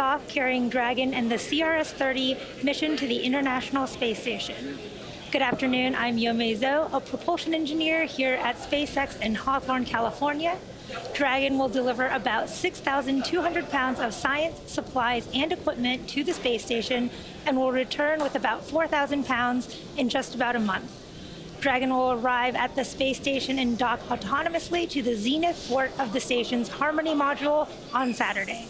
Liftoff carrying Dragon and the CRS-30 mission to the International Space Station. Good afternoon, I'm Yomei Zhou, a propulsion engineer here at SpaceX in Hawthorne, California. Dragon will deliver about 6,200 pounds of science, supplies, and equipment to the space station and will return with about 4,000 pounds in just about a month. Dragon will arrive at the space station and dock autonomously to the zenith port of the station's Harmony module on Saturday.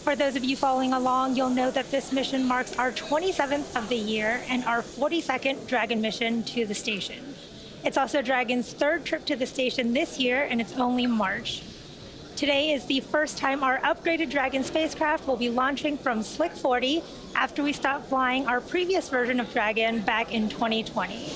For those of you following along, you'll know that this mission marks our 27th of the year and our 42nd Dragon mission to the station. It's also Dragon's third trip to the station this year, and it's only March. Today is the first time our upgraded Dragon spacecraft will be launching from Slick 40 after we stopped flying our previous version of Dragon back in 2020.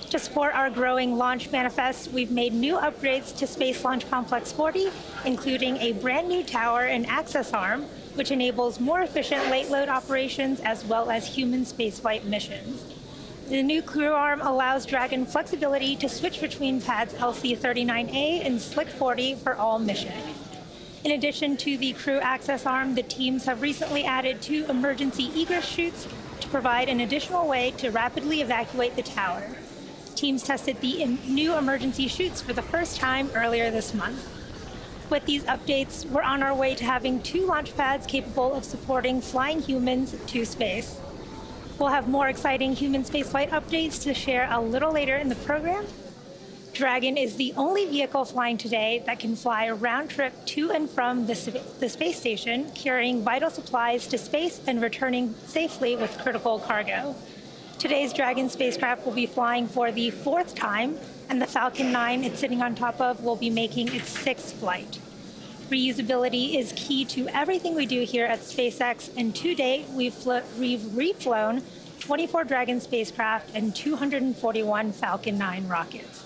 To support our growing launch manifest, we've made new upgrades to Space Launch Complex 40, including a brand new tower and access arm, which enables more efficient late load operations as well as human spaceflight missions. The new crew arm allows Dragon flexibility to switch between pads LC-39A and Slick 40 for all missions. In addition to the crew access arm, the teams have recently added 2 emergency egress chutes to provide an additional way to rapidly evacuate the tower. Teams tested the new emergency chutes for the first time earlier this month. With these updates, we're on our way to having 2 launch pads capable of supporting flying humans to space. We'll have more exciting human spaceflight updates to share a little later in the program. Dragon is the only vehicle flying today that can fly a round trip to and from the space station, carrying vital supplies to space and returning safely with critical cargo. Today's Dragon spacecraft will be flying for the 4th time, and the Falcon 9 it's sitting on top of will be making its 6th flight. Reusability is key to everything we do here at SpaceX, and to date, we've reflown 24 Dragon spacecraft and 241 Falcon 9 rockets.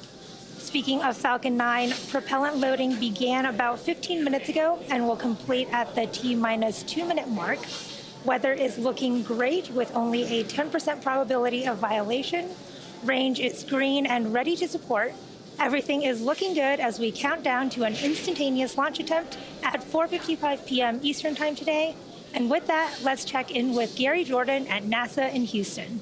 Speaking of Falcon 9, propellant loading began about 15 minutes ago and will complete at the T-minus 2-minute mark. Weather is looking great with only a 10% probability of violation. Range is green and ready to support. Everything is looking good as we count down to an instantaneous launch attempt at 4:55 p.m. Eastern Time today. And with that, let's check in with Gary Jordan at NASA in Houston.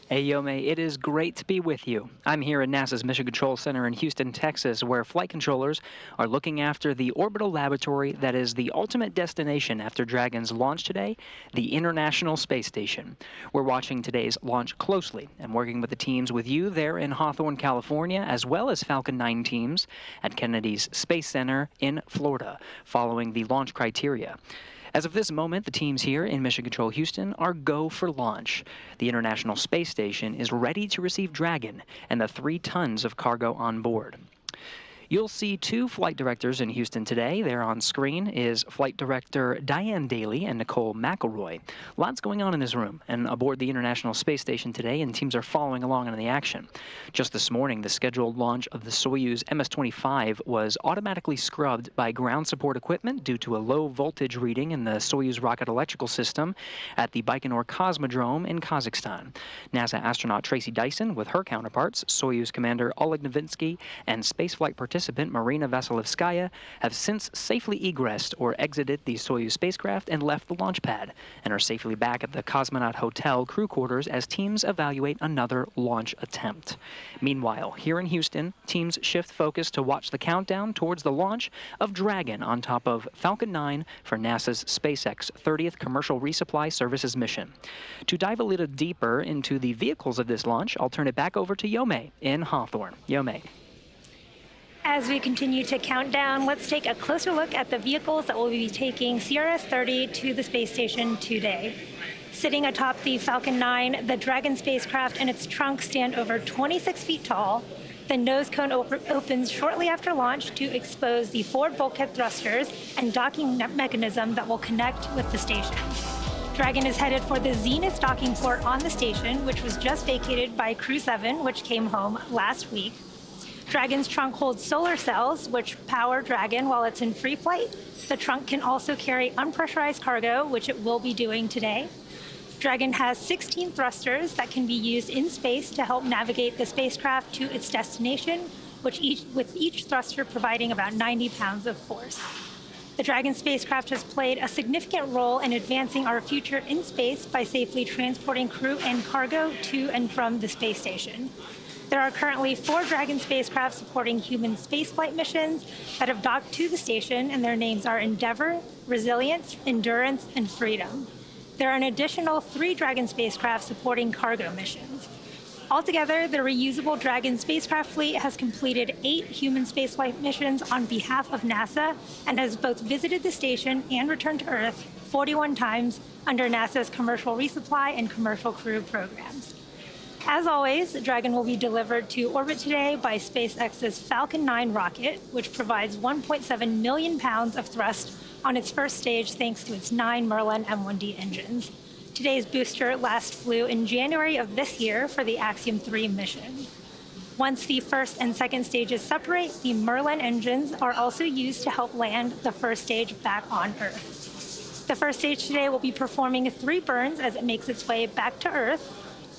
Hey, Yomei, it is great to be with you. I'm here at NASA's Mission Control Center in Houston, Texas, where flight controllers are looking after the orbital laboratory that is the ultimate destination after Dragon's launch today, the International Space Station. We're watching today's launch closely and working with the teams with you there in Hawthorne, California, as well as Falcon 9 teams at Kennedy's Space Center in Florida, following the launch criteria. As of this moment, the teams here in Mission Control Houston are go for launch. The International Space Station is ready to receive Dragon and the 3 tons of cargo on board. You'll see 2 flight directors in Houston today. There on screen is Flight Director Diane Daly and Nicole McElroy. Lots going on in this room and aboard the International Space Station today, and teams are following along in the action. Just this morning, the scheduled launch of the Soyuz MS-25 was automatically scrubbed by ground support equipment due to a low voltage reading in the Soyuz rocket electrical system at the Baikonur Cosmodrome in Kazakhstan. NASA astronaut Tracy Dyson, with her counterparts, Soyuz Commander Oleg Novitsky, and spaceflight participant Marina Vasilevskaya, have since safely egressed or exited the Soyuz spacecraft and left the launch pad, and are safely back at the Cosmonaut Hotel crew quarters as teams evaluate another launch attempt. Meanwhile, here in Houston, teams shift focus to watch the countdown towards the launch of Dragon on top of Falcon 9 for NASA's SpaceX 30th Commercial Resupply Services mission. To dive a little deeper into the vehicles of this launch, I'll turn it back over to Yomei in Hawthorne. Yomei. As we continue to count down, let's take a closer look at the vehicles that will be taking CRS-30 to the space station today. Sitting atop the Falcon 9, the Dragon spacecraft and its trunk stand over 26 feet tall. The nose cone opens shortly after launch to expose the forward bulkhead thrusters and docking mechanism that will connect with the station. Dragon is headed for the zenith docking port on the station, which was just vacated by Crew 7, which came home last week. Dragon's trunk holds solar cells, which power Dragon while it's in free flight. The trunk can also carry unpressurized cargo, which it will be doing today. Dragon has 16 thrusters that can be used in space to help navigate the spacecraft to its destination, with each thruster providing about 90 pounds of force. The Dragon spacecraft has played a significant role in advancing our future in space by safely transporting crew and cargo to and from the space station. There are currently 4 Dragon spacecraft supporting human spaceflight missions that have docked to the station, and their names are Endeavour, Resilience, Endurance, and Freedom. There are an additional 3 Dragon spacecraft supporting cargo missions. Altogether, the reusable Dragon spacecraft fleet has completed 8 human spaceflight missions on behalf of NASA and has both visited the station and returned to Earth 41 times under NASA's commercial resupply and commercial crew programs. As always, Dragon will be delivered to orbit today by SpaceX's Falcon 9 rocket, which provides 1.7 million pounds of thrust on its first stage thanks to its 9 Merlin M1D engines. Today's booster last flew in January of this year for the Axiom 3 mission. Once the first and second stages separate, the Merlin engines are also used to help land the first stage back on Earth. The first stage today will be performing 3 burns as it makes its way back to Earth.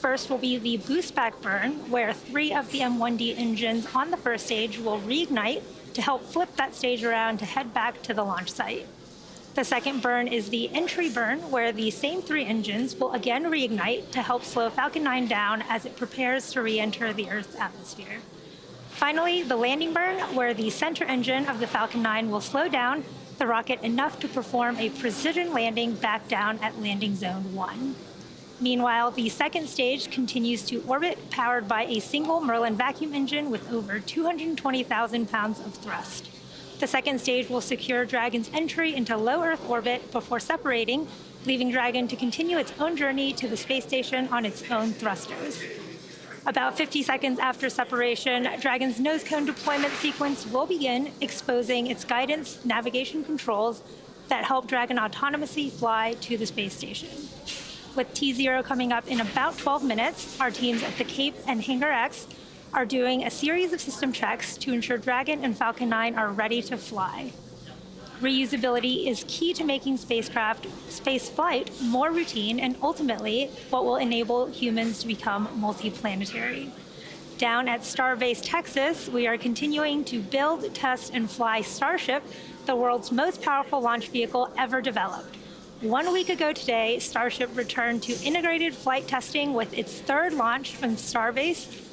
First will be the boost back burn, where 3 of the M1D engines on the first stage will reignite to help flip that stage around to head back to the launch site. The second burn is the entry burn, where the same 3 engines will again reignite to help slow Falcon 9 down as it prepares to re-enter the Earth's atmosphere. Finally, the landing burn, where the center engine of the Falcon 9 will slow down the rocket enough to perform a precision landing back down at landing zone 1. Meanwhile, the second stage continues to orbit, powered by a single Merlin vacuum engine with over 220,000 pounds of thrust. The second stage will secure Dragon's entry into low Earth orbit before separating, leaving Dragon to continue its own journey to the space station on its own thrusters. About 50 seconds after separation, Dragon's nose cone deployment sequence will begin, exposing its guidance navigation controls that help Dragon autonomously fly to the space station. With T0 coming up in about 12 minutes, our teams at the Cape and Hangar X are doing a series of system checks to ensure Dragon and Falcon 9 are ready to fly. Reusability is key to making spaceflight more routine and ultimately what will enable humans to become multiplanetary. Down at Starbase, Texas, we are continuing to build, test, and fly Starship, the world's most powerful launch vehicle ever developed. 1 week ago today, Starship returned to integrated flight testing with its 3rd launch from Starbase.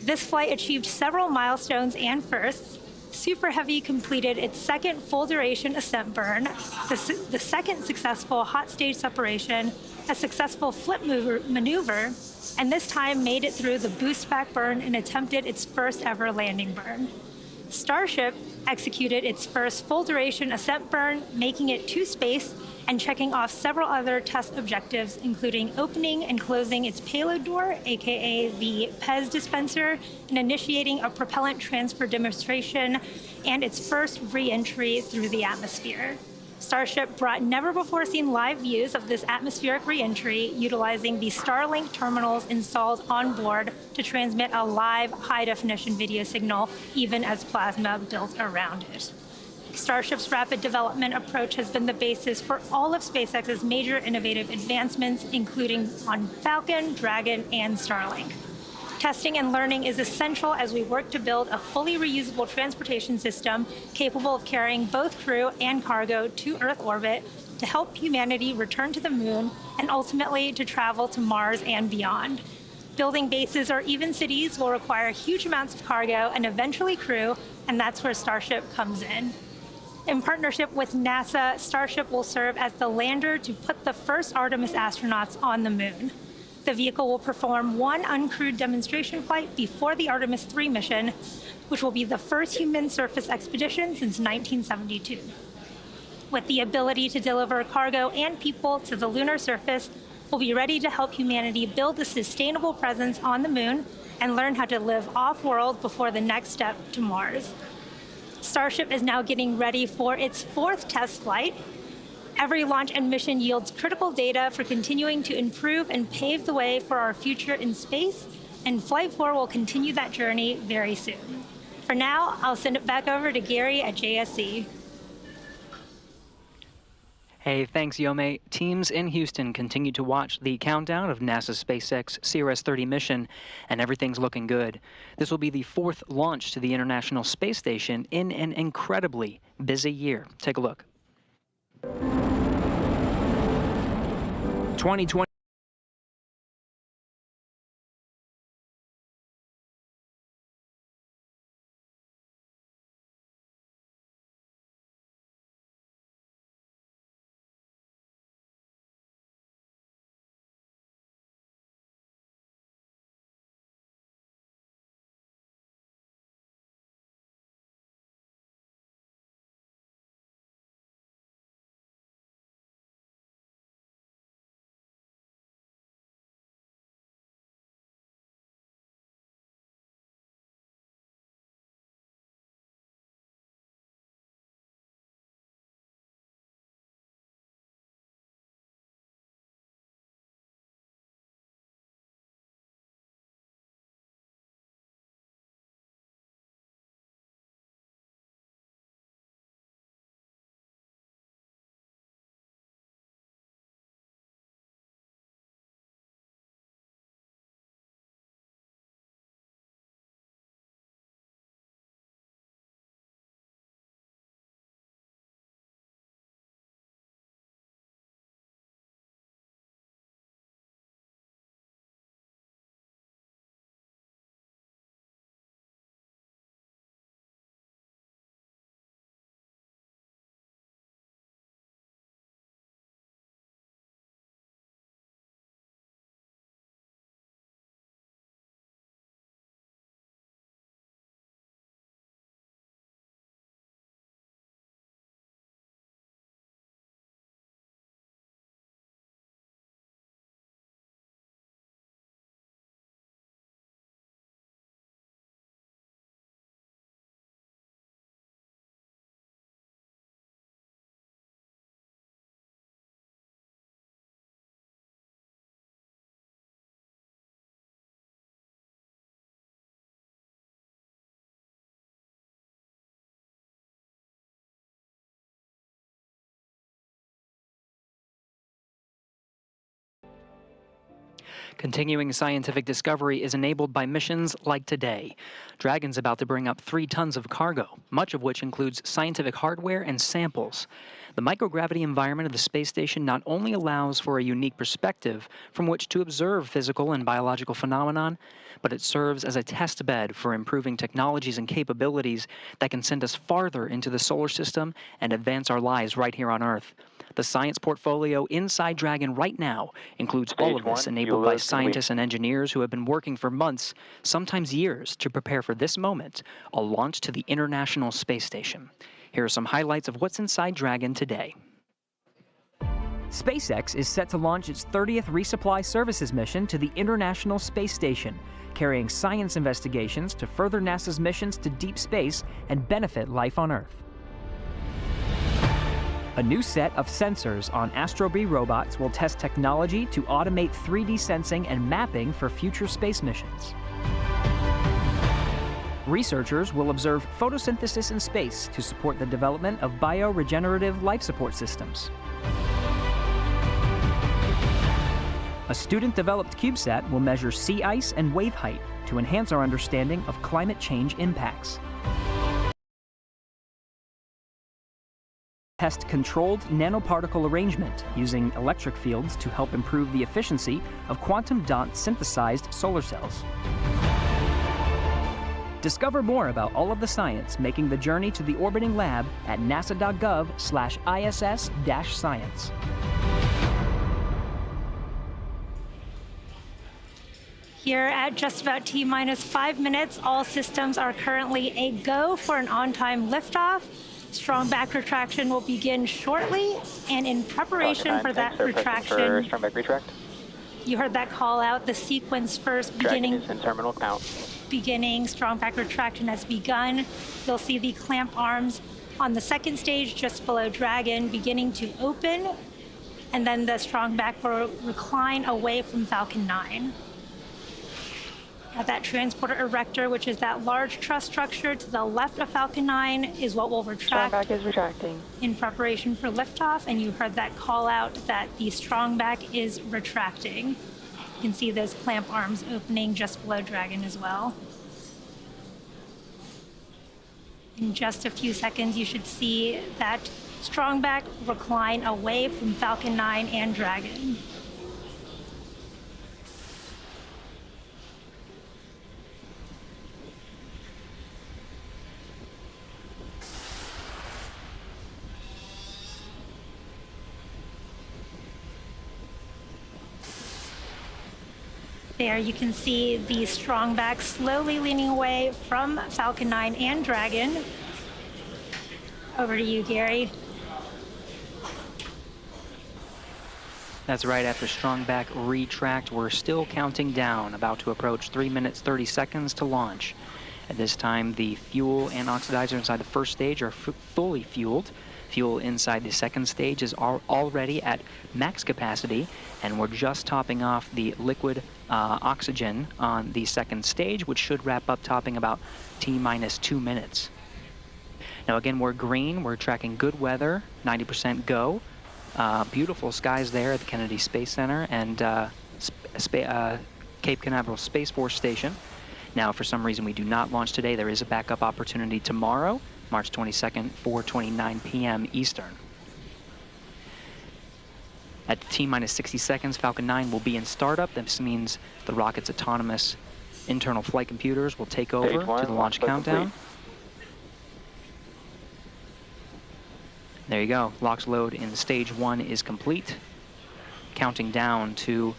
This flight achieved several milestones and firsts. Super Heavy completed its 2nd full-duration ascent burn, the 2nd successful hot stage separation, a successful flip maneuver, and this time made it through the boost back burn and attempted its first ever landing burn. Starship executed its first full-duration ascent burn, making it to space and checking off several other test objectives, including opening and closing its payload door, aka the PEZ dispenser, and initiating a propellant transfer demonstration and its first re-entry through the atmosphere. Starship brought never-before-seen live views of this atmospheric re-entry, utilizing the Starlink terminals installed on board to transmit a live, high-definition video signal, even as plasma built around it. Starship's rapid development approach has been the basis for all of SpaceX's major innovative advancements, including on Falcon, Dragon, and Starlink. Testing and learning is essential as we work to build a fully reusable transportation system capable of carrying both crew and cargo to Earth orbit to help humanity return to the moon and ultimately to travel to Mars and beyond. Building bases or even cities will require huge amounts of cargo and eventually crew, and that's where Starship comes in. In partnership with NASA, Starship will serve as the lander to put the first Artemis astronauts on the moon. The vehicle will perform 1 uncrewed demonstration flight before the Artemis 3 mission, which will be the first human surface expedition since 1972. With the ability to deliver cargo and people to the lunar surface, we'll be ready to help humanity build a sustainable presence on the moon and learn how to live off-world before the next step to Mars. Starship is now getting ready for its 4th test flight. Every launch and mission yields critical data for continuing to improve and pave the way for our future in space, and Flight 4 will continue that journey very soon. For now, I'll send it back over to Gary at JSC. Hey, thanks, Yome. Teams in Houston continue to watch the countdown of NASA's SpaceX CRS-30 mission, and everything's looking good. This will be the 4th launch to the International Space Station in an incredibly busy year. Take a look. 2020. Continuing scientific discovery is enabled by missions like today. Dragon's about to bring up 3 tons of cargo, much of which includes scientific hardware and samples. The microgravity environment of the space station not only allows for a unique perspective from which to observe physical and biological phenomenon, but it serves as a test bed for improving technologies and capabilities that can send us farther into the solar system and advance our lives right here on Earth. The science portfolio inside Dragon right now includes all of this, enabled by scientists and engineers who have been working for months, sometimes years, to prepare for this moment, a launch to the International Space Station. Here are some highlights of what's inside Dragon today. SpaceX is set to launch its 30th resupply services mission to the International Space Station, carrying science investigations to further NASA's missions to deep space and benefit life on Earth. A new set of sensors on Astrobee robots will test technology to automate 3D sensing and mapping for future space missions. Researchers will observe photosynthesis in space to support the development of bioregenerative life support systems. A student-developed CubeSat will measure sea ice and wave height to enhance our understanding of climate change impacts. Test controlled nanoparticle arrangement using electric fields to help improve the efficiency of quantum dot synthesized solar cells. Discover more about all of the science making the journey to the orbiting lab at nasa.gov/ISS-science. Here at just about T-minus 5 minutes, all systems are currently a go for an on-time liftoff. Strong back retraction will begin shortly, and in preparation for that retraction, strong back retract. You heard that call out, the sequence first beginning. Dragon is in terminal count. Beginning, strong back retraction has begun. You'll see the clamp arms on the second stage just below Dragon beginning to open, and then the strong back will recline away from Falcon 9. That transporter erector, which is that large truss structure to the left of Falcon 9, is what will retract. Strong back is retracting. In preparation for liftoff, and you heard that call out that the strong back is retracting. You can see those clamp arms opening just below Dragon as well. In just a few seconds, you should see that strong back recline away from Falcon 9 and Dragon. There you can see the strong back slowly leaning away from Falcon 9 and Dragon. Over to you, Gary. That's right, after strong back retract, we're still counting down, about to approach 3 minutes, 30 seconds to launch. At this time, the fuel and oxidizer inside the first stage are fully fueled. Fuel inside the second stage is already at max capacity, and we're just topping off the liquid oxygen on the second stage, which should wrap up topping about T-minus 2 minutes. Now again, we're green, we're tracking good weather, 90% go. Beautiful skies there at the Kennedy Space Center and Cape Canaveral Space Force Station. Now, for some reason we do not launch today, there is a backup opportunity tomorrow, March 22nd, 4:29 p.m. Eastern. At T-minus 60 seconds, Falcon 9 will be in startup. This means the rocket's autonomous internal flight computers will take over to the launch countdown. There you go. LOX load in stage 1 is complete. Counting down to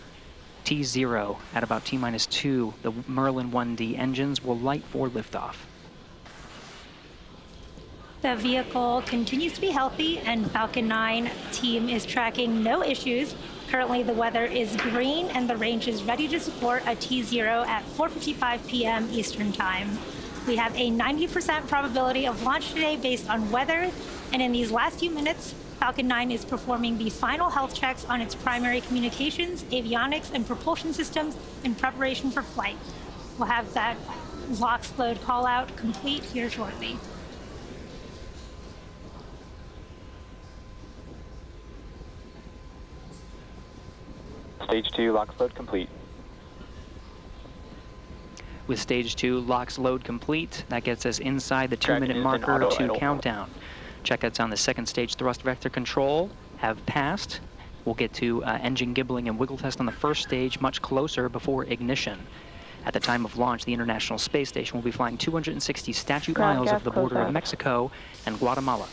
T0 at about T-minus 2, the Merlin 1D engines will light for liftoff. The vehicle continues to be healthy, and Falcon 9 team is tracking no issues. Currently, the weather is green, and the range is ready to support a T0 at 4:55 p.m. Eastern Time. We have a 90% probability of launch today based on weather, and in these last few minutes, Falcon 9 is performing the final health checks on its primary communications, avionics, and propulsion systems in preparation for flight. We'll have that LOX load call out complete here shortly. Stage 2, LOX load complete. With stage 2 LOX load complete, that gets us inside the 2-minute marker to countdown. Checkouts on the second stage thrust vector control have passed. We'll get to engine gibbling and wiggle test on the first stage much closer before ignition. At the time of launch, the International Space Station will be flying 260 statute miles over the border of Mexico and Guatemala.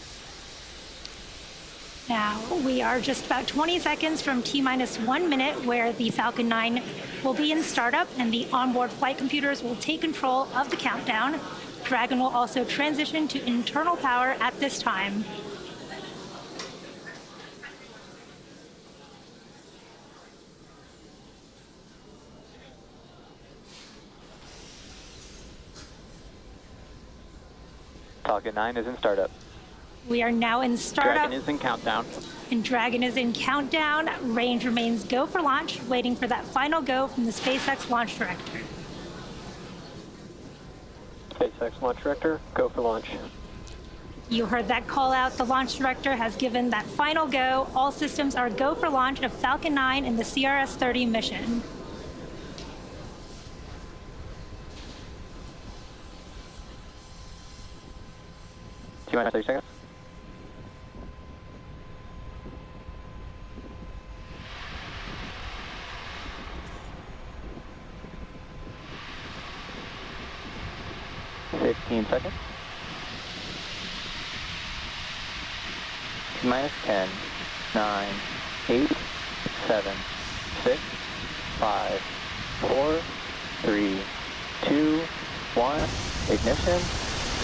Now, we are just about 20 seconds from T-minus 1 minute where the Falcon 9 will be in startup and the onboard flight computers will take control of the countdown. Dragon will also transition to internal power at this time. Falcon 9 is in startup. We are now in startup. Dragon is in countdown. And Dragon is in countdown. Range remains go for launch, waiting for that final go from the SpaceX launch director. SpaceX launch director, go for launch. You heard that call out. The launch director has given that final go. All systems are go for launch of Falcon 9 and the CRS-30 mission. T-minus 30 seconds. -15 seconds. T-minus 10, 9, 8, 7, 6, 5, 4, 3, 2, 1, ignition,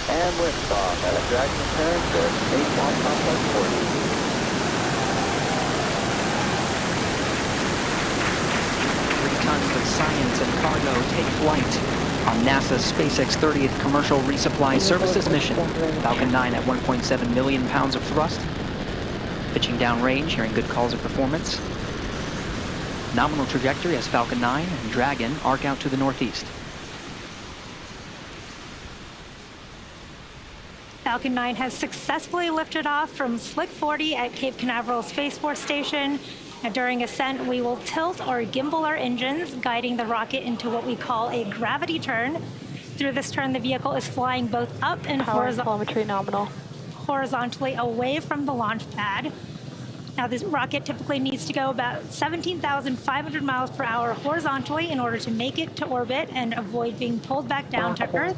and liftoff at a Dragon return to Space Launch Complex 40. 3 tons of science and cargo take flight on NASA's SpaceX 30th Commercial Resupply Services mission. Falcon 9 at 1.7 million pounds of thrust. Pitching downrange, hearing good calls of performance. Nominal trajectory as Falcon 9 and Dragon arc out to the northeast. Falcon 9 has successfully lifted off from Slick 40 at Cape Canaveral Space Force Station. Now, during ascent, we will tilt or gimbal our engines, guiding the rocket into what we call a gravity turn. Through this turn, the vehicle is flying both up and Telemetry nominal. horizontally away from the launch pad. Now, this rocket typically needs to go about 17,500 miles per hour horizontally in order to make it to orbit and avoid being pulled back down to Earth.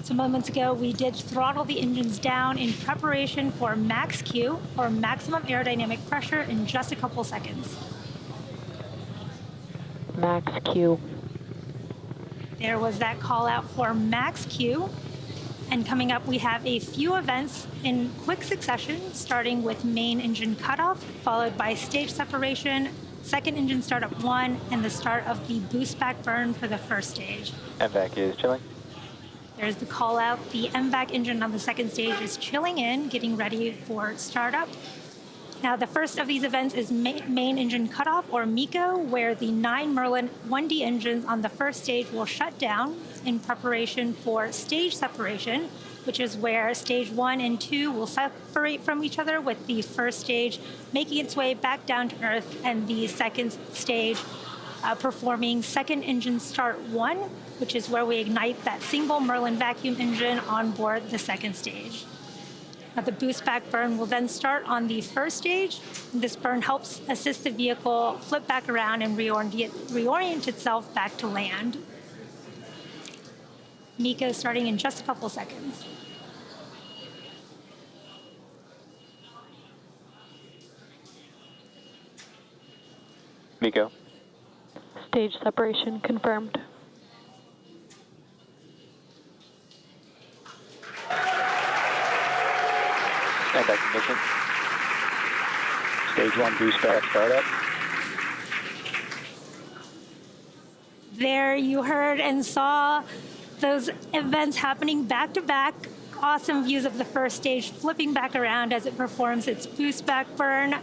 So moments ago, we did throttle the engines down in preparation for max Q, or maximum aerodynamic pressure, in just a couple seconds. Max Q. There was that call out for max Q. And coming up, we have a few events in quick succession, starting with main engine cutoff, followed by stage separation, second engine startup 1, and the start of the boost back burn for the first stage. MVAC is chilling. There's the call out. The MVAC engine on the second stage is chilling in, getting ready for startup. Now, the first of these events is main engine cutoff, or MECO, where the 9 Merlin 1D engines on the first stage will shut down in preparation for stage separation, which is where stage 1 and 2 will separate from each other, with the first stage making its way back down to Earth and the second stage performing second engine start 1, which is where we ignite that single Merlin vacuum engine on board the second stage. Now, the boost back burn will then start on the first stage. This burn helps assist the vehicle flip back around and reorient itself back to land. MECO starting in just a couple seconds. MECO. Stage separation confirmed. And back ignition. Stage 1 boost back startup. There you heard and saw those events happening back to back. Awesome views of the first stage flipping back around as it performs its boost back burn.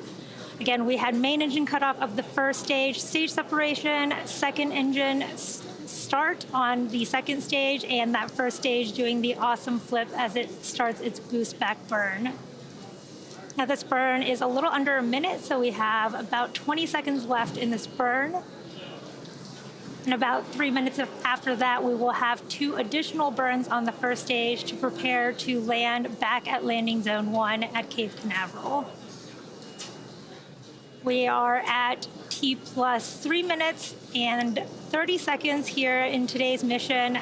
Again, we had main engine cutoff of the first stage, stage separation, second engine start on the second stage, and that first stage doing the awesome flip as it starts its boost back burn. Now, this burn is a little under a minute, so we have about 20 seconds left in this burn. And about 3 minutes after that, we will have 2 additional burns on the first stage to prepare to land back at landing zone 1 at Cape Canaveral. We are at T plus 3 minutes and 30 seconds here in today's mission.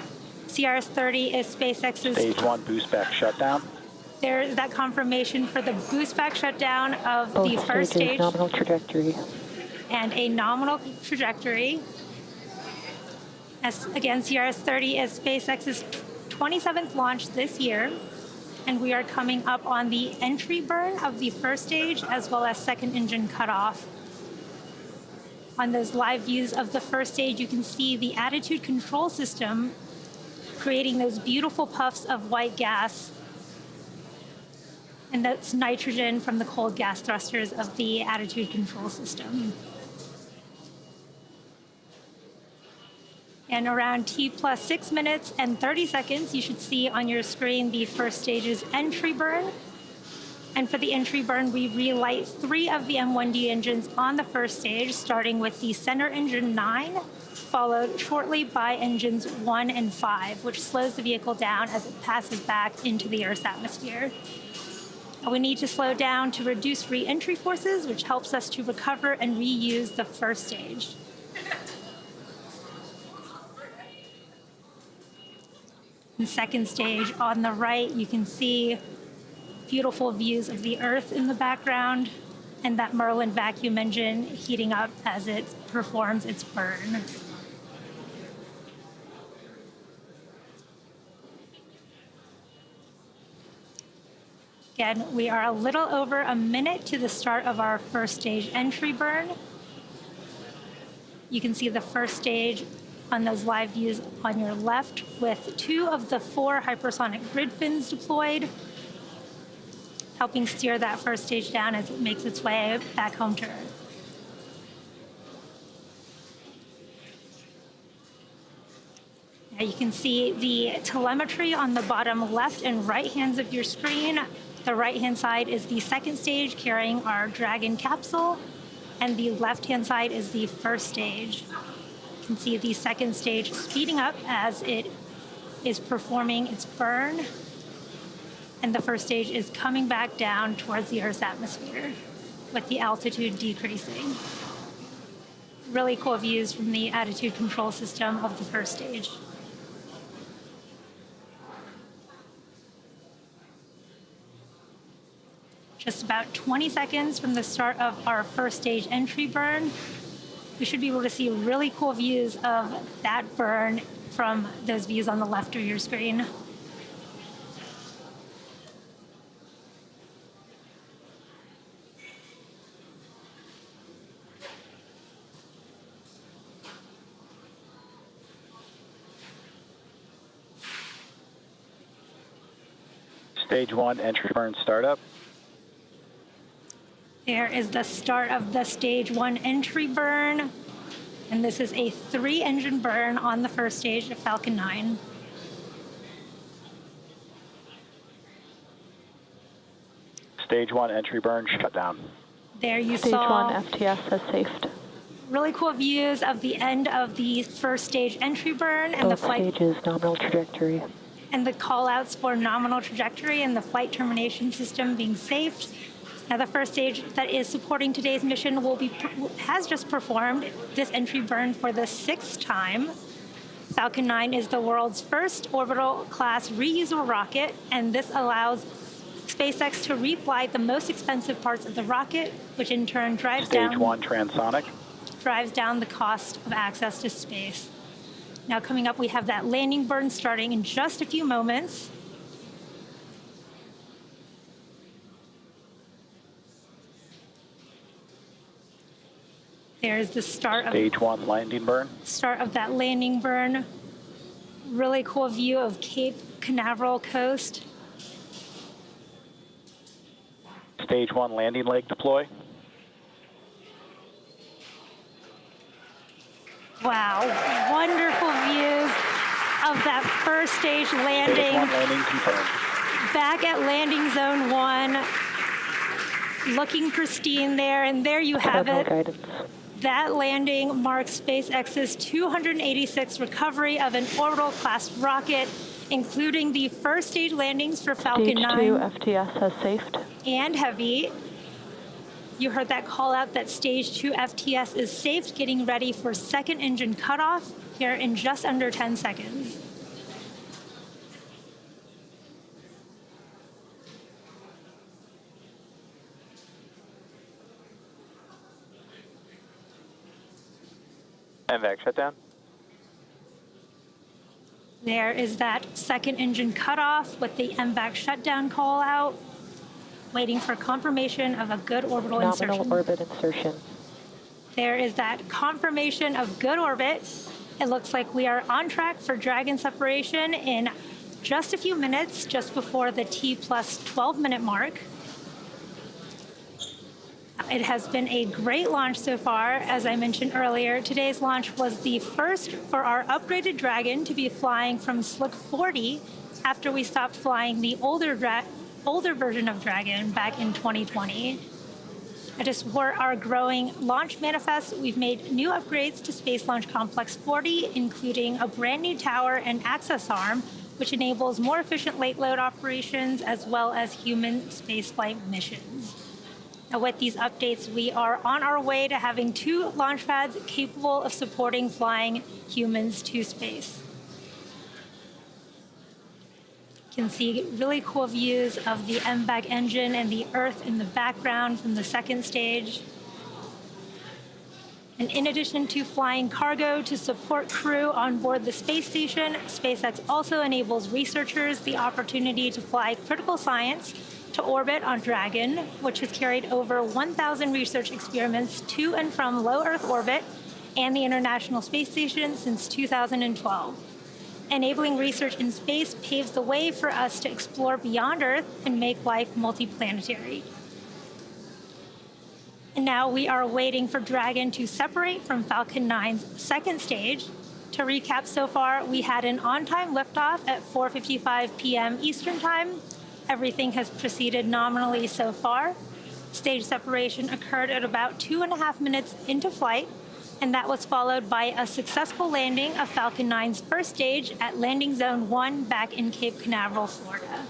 CRS-30 is SpaceX's... Stage 1 boost back shutdown. There's that confirmation for the boost back shutdown of the first stage. Nominal trajectory. And a nominal trajectory. As again, CRS-30 is SpaceX's 27th launch this year. And we are coming up on the entry burn of the first stage, as well as second engine cutoff. On those live views of the first stage, you can see the attitude control system creating those beautiful puffs of white gas. And that's nitrogen from the cold gas thrusters of the attitude control system. And around T plus 6 minutes and 30 seconds, you should see on your screen the first stage's entry burn. And for the entry burn, we relight 3 of the M1D engines on the first stage, starting with the center engine 9, followed shortly by engines 1 and 5, which slows the vehicle down as it passes back into the Earth's atmosphere. We need to slow down to reduce re-entry forces, which helps us to recover and reuse the first stage. The second stage on the right, you can see beautiful views of the Earth in the background and that Merlin vacuum engine heating up as it performs its burn. Again, we are a little over a minute to the start of our first stage entry burn. You can see the first stage on those live views on your left with 2 of the 4 hypersonic grid fins deployed, helping steer that first stage down as it makes its way back home to Earth. Now you can see the telemetry on the bottom left and right hands of your screen. The right-hand side is the second stage carrying our Dragon capsule, and the left-hand side is the first stage. You can see the second stage speeding up as it is performing its burn, and the first stage is coming back down towards the Earth's atmosphere with the altitude decreasing. Really cool views from the attitude control system of the first stage. Just about 20 seconds from the start of our first stage entry burn, we should be able to see really cool views of that burn from those views on the left of your screen. Stage 1 entry burn startup. There is the start of the stage 1 entry burn. And this is a 3-engine burn on the first stage of Falcon 9. Stage 1 entry burn shut down. There you Stage saw 1 FTS has safed. really cool views of the end of the first stage entry burn and Both the flight stages nominal trajectory. and the call-outs for nominal trajectory and the flight termination system being safed. Now, the first stage that is supporting today's mission has just performed this entry burn for the 6th time. Falcon 9 is the world's first orbital-class reusable rocket, and this allows SpaceX to refly the most expensive parts of the rocket, which in turn drives Stage 1 transonic. down the cost of access to space. Now, coming up, we have that landing burn starting in just a few moments. There's the start Stage 1 landing burn. of that landing burn. Really cool view of Cape Canaveral coast. Stage 1 landing leg deploy. Wow, wonderful views of that first stage Stage 1 landing. landing confirmed. Back at landing zone 1, looking pristine there, and there you have Terminal it. guidance. That landing marks SpaceX's 286th recovery of an orbital-class rocket, including the first stage landings for Falcon Stage 9 2 FTS has safed. and Heavy. You heard that call out that stage 2 FTS is safe, getting ready for second engine cutoff here in just under 10 seconds. MVAC shutdown. There is that second engine cutoff with the MVAC shutdown call out, waiting for confirmation of a good orbital Nominal insertion. orbit insertion. There is that confirmation of good orbit. It looks like we are on track for Dragon separation in just a few minutes, just before the T plus 12-minute mark. It has been a great launch so far. As I mentioned earlier, today's launch was the first for our upgraded Dragon to be flying from Slick 40 after we stopped flying the older version of Dragon back in 2020. And to support our growing launch manifest, we've made new upgrades to Space Launch Complex 40, including a brand new tower and access arm, which enables more efficient late load operations as well as human spaceflight missions. Now, with these updates, we are on our way to having 2 launch pads capable of supporting flying humans to space. You can see really cool views of the MVAC engine and the Earth in the background from the second stage. And in addition to flying cargo to support crew on board the space station, SpaceX also enables researchers the opportunity to fly critical science to orbit on Dragon, which has carried over 1,000 research experiments to and from low Earth orbit and the International Space Station since 2012. Enabling research in space paves the way for us to explore beyond Earth and make life multiplanetary. And now we are waiting for Dragon to separate from Falcon 9's second stage. To recap so far, we had an on-time liftoff at 4:55 p.m. Eastern Time. Everything has proceeded nominally so far. Stage separation occurred at about 2.5 minutes into flight, and that was followed by a successful landing of Falcon 9's first stage at landing zone 1 back in Cape Canaveral, Florida.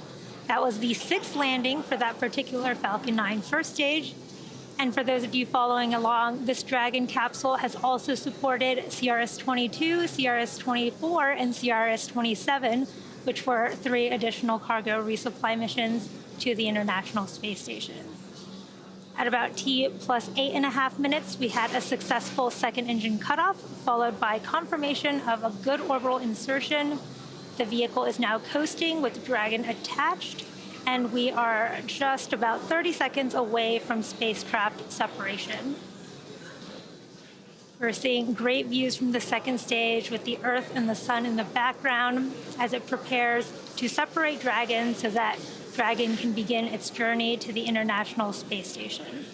That was the 6th landing for that particular Falcon 9 first stage. And for those of you following along, this Dragon capsule has also supported CRS-22, CRS-24, and CRS-27, which were 3 additional cargo resupply missions to the International Space Station. At about T plus 8.5 minutes, we had a successful second engine cutoff, followed by confirmation of a good orbital insertion. The vehicle is now coasting with Dragon attached, and we are just about 30 seconds away from spacecraft separation. We're seeing great views from the second stage with the Earth and the Sun in the background as it prepares to separate Dragon so that Dragon can begin its journey to the International Space Station.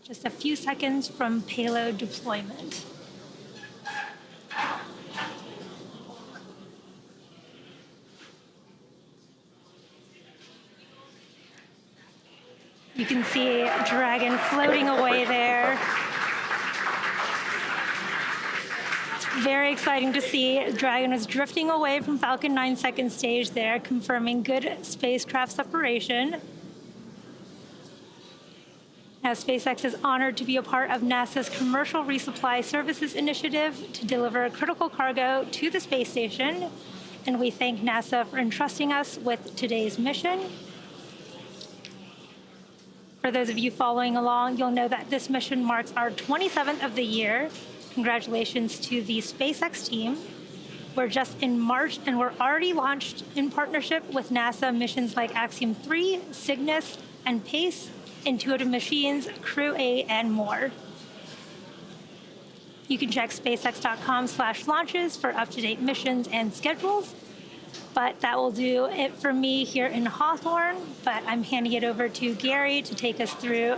Just a few seconds from payload deployment. You can see Dragon floating away there. It's very exciting to see. Dragon is drifting away from Falcon 9 second stage there, confirming good spacecraft separation. Now, SpaceX is honored to be a part of NASA's Commercial Resupply Services Initiative to deliver critical cargo to the space station, and we thank NASA for entrusting us with today's mission. For those of you following along, you'll know that this mission marks our 27th of the year. Congratulations to the SpaceX team. We're just in March, and we're already launched in partnership with NASA missions like Axiom 3, Cygnus, and PACE, Intuitive Machines, Crew 8, and more. You can check spacex.com/launches for up-to-date missions and schedules. But that will do it for me here in Hawthorne. But I'm handing it over to Gary to take us through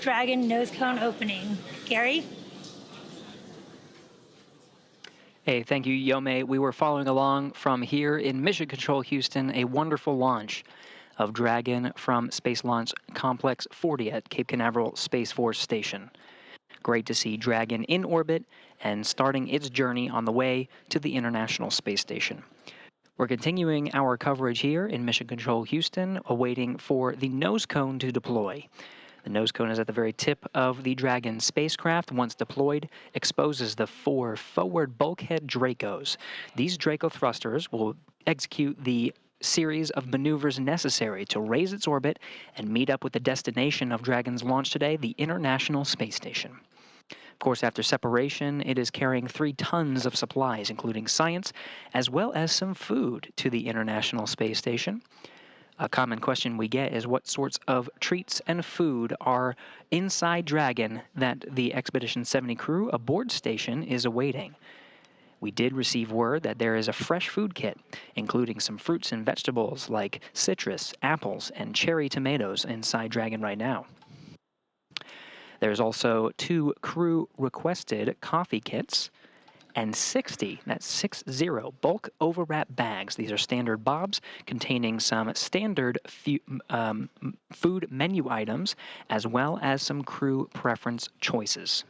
Dragon nose cone opening. Gary? Hey, thank you, Yome. We were following along from here in Mission Control, Houston, a wonderful launch of Dragon from Space Launch Complex 40 at Cape Canaveral Space Force Station. Great to see Dragon in orbit and starting its journey on the way to the International Space Station. We're continuing our coverage here in Mission Control Houston, awaiting for the nose cone to deploy. The nose cone is at the very tip of the Dragon spacecraft. Once deployed, exposes the 4 forward bulkhead Dracos. These Draco thrusters will execute the series of maneuvers necessary to raise its orbit and meet up with the destination of Dragon's launch today, the International Space Station. Of course, after separation, it is carrying 3 tons of supplies, including science, as well as some food to the International Space Station. A common question we get is what sorts of treats and food are inside Dragon that the Expedition 70 crew aboard station is awaiting. We did receive word that there is a fresh food kit, including some fruits and vegetables like citrus, apples, and cherry tomatoes inside Dragon right now. There's also 2 crew-requested coffee kits and 60, that's 60, bulk overwrap bags. These are standard bobs containing some standard food menu items as well as some crew preference choices.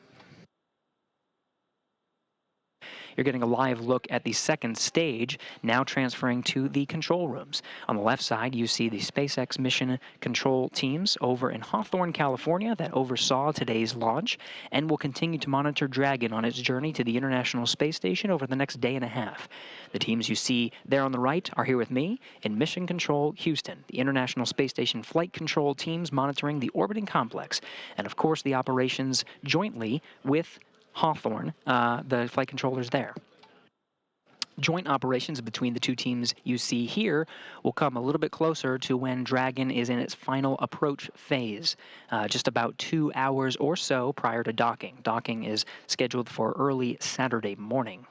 You're getting a live look at the second stage, now transferring to the control rooms. On the left side, you see the SpaceX mission control teams over in Hawthorne, California, that oversaw today's launch and will continue to monitor Dragon on its journey to the International Space Station over the next day and a half. The teams you see there on the right are here with me in Mission Control Houston, the International Space Station flight control teams monitoring the orbiting complex, and of course the operations jointly with Hawthorne, the flight controllers there. Joint operations between the 2 teams you see here will come a little bit closer to when Dragon is in its final approach phase, just about 2 hours or so prior to docking. Docking is scheduled for early Saturday morning.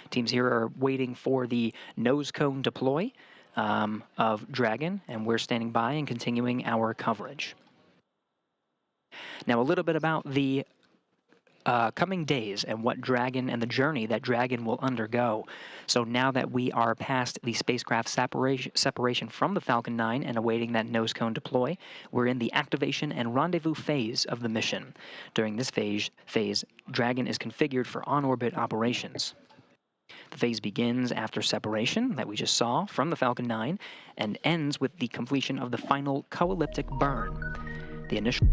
Teams here are waiting for the nose cone deploy of Dragon, and we're standing by and continuing our coverage. Now, a little bit about the coming days and what Dragon and the journey that Dragon will undergo. So now that we are past the spacecraft separation from the Falcon 9 and awaiting that nose cone deploy, we're in the activation and rendezvous phase of the mission. During this phase, Dragon is configured for on-orbit operations. The phase begins after separation that we just saw from the Falcon 9 and ends with the completion of the final co-elliptic burn. The initial